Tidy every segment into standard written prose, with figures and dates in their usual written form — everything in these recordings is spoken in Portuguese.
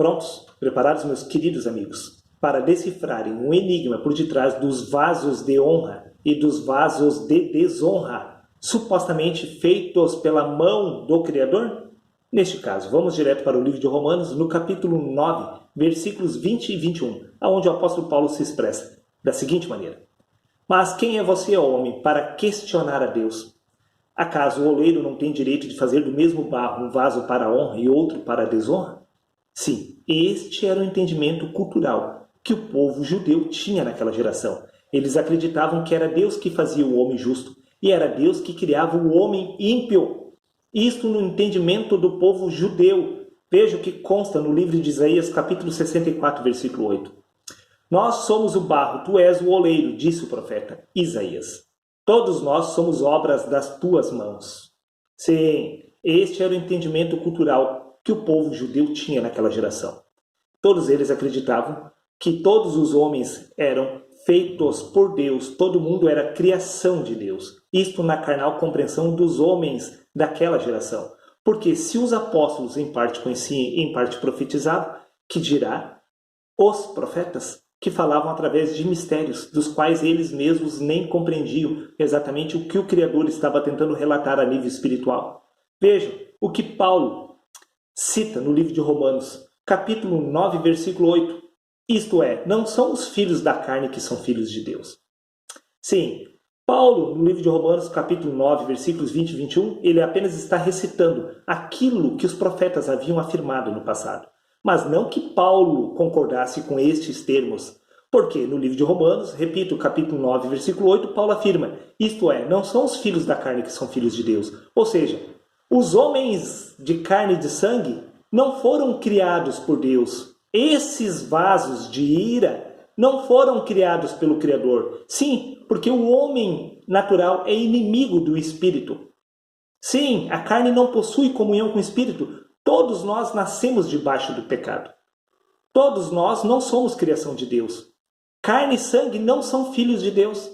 Prontos? Preparados, meus queridos amigos, para decifrarem um enigma por detrás dos vasos de honra e dos vasos de desonra, supostamente feitos pela mão do Criador? Neste caso, vamos direto para o livro de Romanos, no capítulo 9, versículos 20 e 21, onde o apóstolo Paulo se expressa da seguinte maneira: Mas quem é você, homem, para questionar a Deus? Acaso o oleiro não tem direito de fazer do mesmo barro um vaso para a honra e outro para a desonra? Sim, este era o entendimento cultural que o povo judeu tinha naquela geração. Eles acreditavam que era Deus que fazia o homem justo e era Deus que criava o homem ímpio. Isto no entendimento do povo judeu. Veja o que consta no livro de Isaías, capítulo 64, versículo 8. Nós somos o barro, tu és o oleiro, disse o profeta Isaías. Todos nós somos obras das tuas mãos. Sim, este era o entendimento cultural que o povo judeu tinha naquela geração. Todos eles acreditavam que todos os homens eram feitos por Deus, todo mundo era criação de Deus. Isto na carnal compreensão dos homens daquela geração. Porque se os apóstolos em parte conheciam e em parte profetizavam, que dirá os profetas, que falavam através de mistérios, dos quais eles mesmos nem compreendiam exatamente o que o Criador estava tentando relatar a nível espiritual. Vejam o que Paulo cita no livro de Romanos, capítulo 9, versículo 8. Isto é, não são os filhos da carne que são filhos de Deus. Sim, Paulo, no livro de Romanos, capítulo 9, versículos 20 e 21, ele apenas está recitando aquilo que os profetas haviam afirmado no passado. Mas não que Paulo concordasse com estes termos, porque no livro de Romanos, repito, capítulo 9, versículo 8, Paulo afirma, isto é, não são os filhos da carne que são filhos de Deus. Ou seja, os homens de carne e de sangue não foram criados por Deus. Esses vasos de ira não foram criados pelo Criador. Sim, porque o homem natural é inimigo do Espírito. Sim, a carne não possui comunhão com o Espírito. Todos nós nascemos debaixo do pecado. Todos nós não somos criação de Deus. Carne e sangue não são filhos de Deus.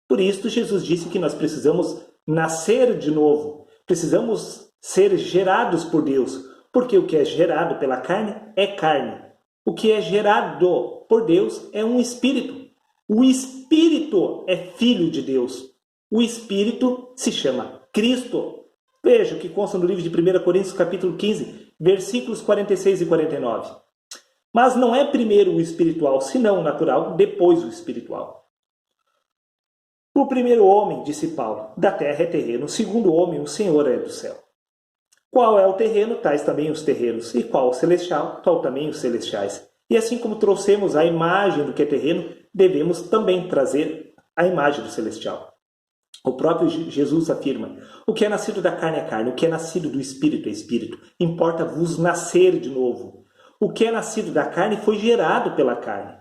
Por isso, Jesus disse que nós precisamos nascer de novo. Precisamos ser gerados por Deus. Porque o que é gerado pela carne é carne. O que é gerado por Deus é um espírito. O espírito é filho de Deus. O espírito se chama Cristo. Veja o que consta no livro de 1 Coríntios, capítulo 15, versículos 46 e 49. Mas não é primeiro o espiritual, senão o natural, depois o espiritual. O primeiro homem, disse Paulo, da terra é terreno, o segundo homem, o Senhor é do céu. Qual é o terreno, tais também os terrenos, e qual o celestial, tal também os celestiais. E assim como trouxemos a imagem do que é terreno, devemos também trazer a imagem do celestial. O próprio Jesus afirma, o que é nascido da carne é carne, o que é nascido do espírito é espírito. Importa-vos nascer de novo. O que é nascido da carne foi gerado pela carne.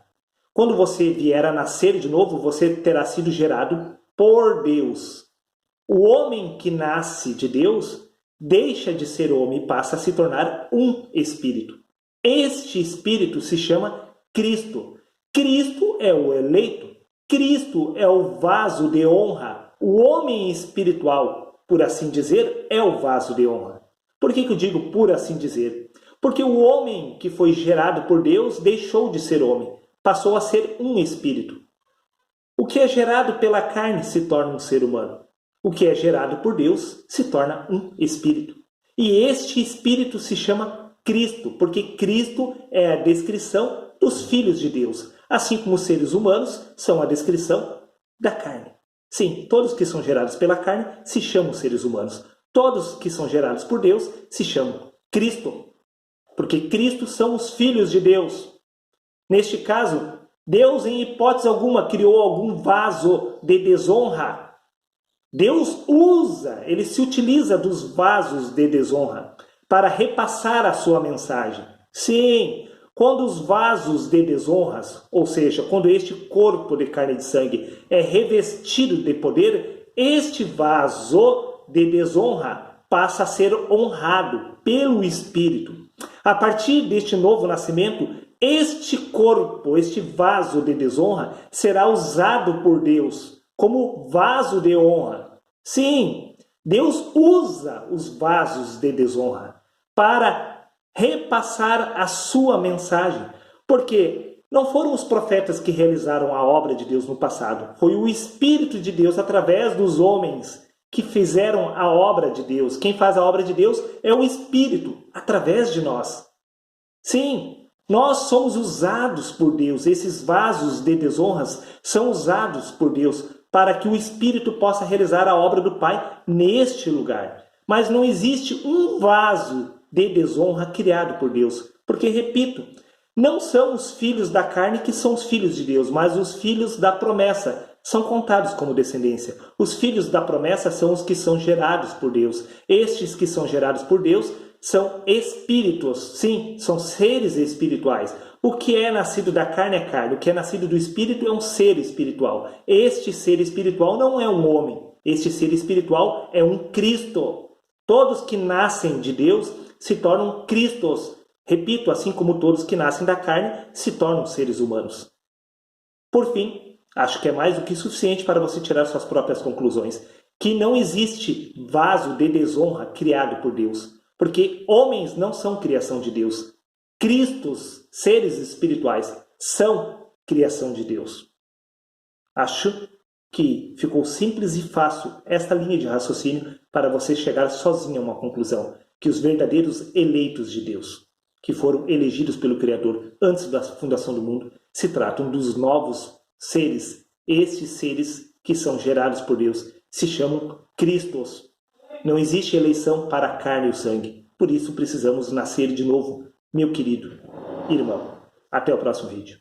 Quando você vier a nascer de novo, você terá sido gerado por Deus. O homem que nasce de Deus deixa de ser homem e passa a se tornar um espírito. Este espírito se chama Cristo. Cristo é o eleito. Cristo é o vaso de honra. O homem espiritual, por assim dizer, é o vaso de honra. Por que eu digo por assim dizer? Porque o homem que foi gerado por Deus deixou de ser homem, passou a ser um espírito. O que é gerado pela carne se torna um ser humano. O que é gerado por Deus se torna um espírito. E este espírito se chama Cristo, porque Cristo é a descrição dos filhos de Deus, assim como os seres humanos são a descrição da carne. Sim, todos que são gerados pela carne se chamam seres humanos. Todos que são gerados por Deus se chamam Cristo, porque Cristo são os filhos de Deus. Neste caso, Deus em hipótese alguma criou algum vaso de desonra. Deus usa, ele se utiliza dos vasos de desonra para repassar a sua mensagem. Sim, quando os vasos de desonras, ou seja, quando este corpo de carne e de sangue é revestido de poder, este vaso de desonra passa a ser honrado pelo Espírito. A partir deste novo nascimento, este corpo, este vaso de desonra, será usado por Deus como vaso de honra. Sim, Deus usa os vasos de desonra para repassar a sua mensagem, porque não foram os profetas que realizaram a obra de Deus no passado, foi o Espírito de Deus através dos homens que fizeram a obra de Deus. Quem faz a obra de Deus é o Espírito através de nós. Sim, nós somos usados por Deus, esses vasos de desonras são usados por Deus para que o Espírito possa realizar a obra do Pai neste lugar. Mas não existe um vaso de desonra criado por Deus. Porque, repito, não são os filhos da carne que são os filhos de Deus, mas os filhos da promessa são contados como descendência. Os filhos da promessa são os que são gerados por Deus. Estes que são gerados por Deus são espíritos, sim, são seres espirituais. O que é nascido da carne é carne, o que é nascido do espírito é um ser espiritual. Este ser espiritual não é um homem, este ser espiritual é um Cristo. Todos que nascem de Deus se tornam Cristos. Repito, assim como todos que nascem da carne se tornam seres humanos. Por fim, acho que é mais do que suficiente para você tirar suas próprias conclusões, que não existe vaso de desonra criado por Deus. Porque homens não são criação de Deus. Cristos, seres espirituais, são criação de Deus. Acho que ficou simples e fácil esta linha de raciocínio para você chegar sozinho a uma conclusão. Que os verdadeiros eleitos de Deus, que foram elegidos pelo Criador antes da fundação do mundo, se tratam dos novos seres. Estes seres que são gerados por Deus se chamam Cristos. Não existe eleição para a carne e o sangue. Por isso precisamos nascer de novo, meu querido irmão. Até o próximo vídeo.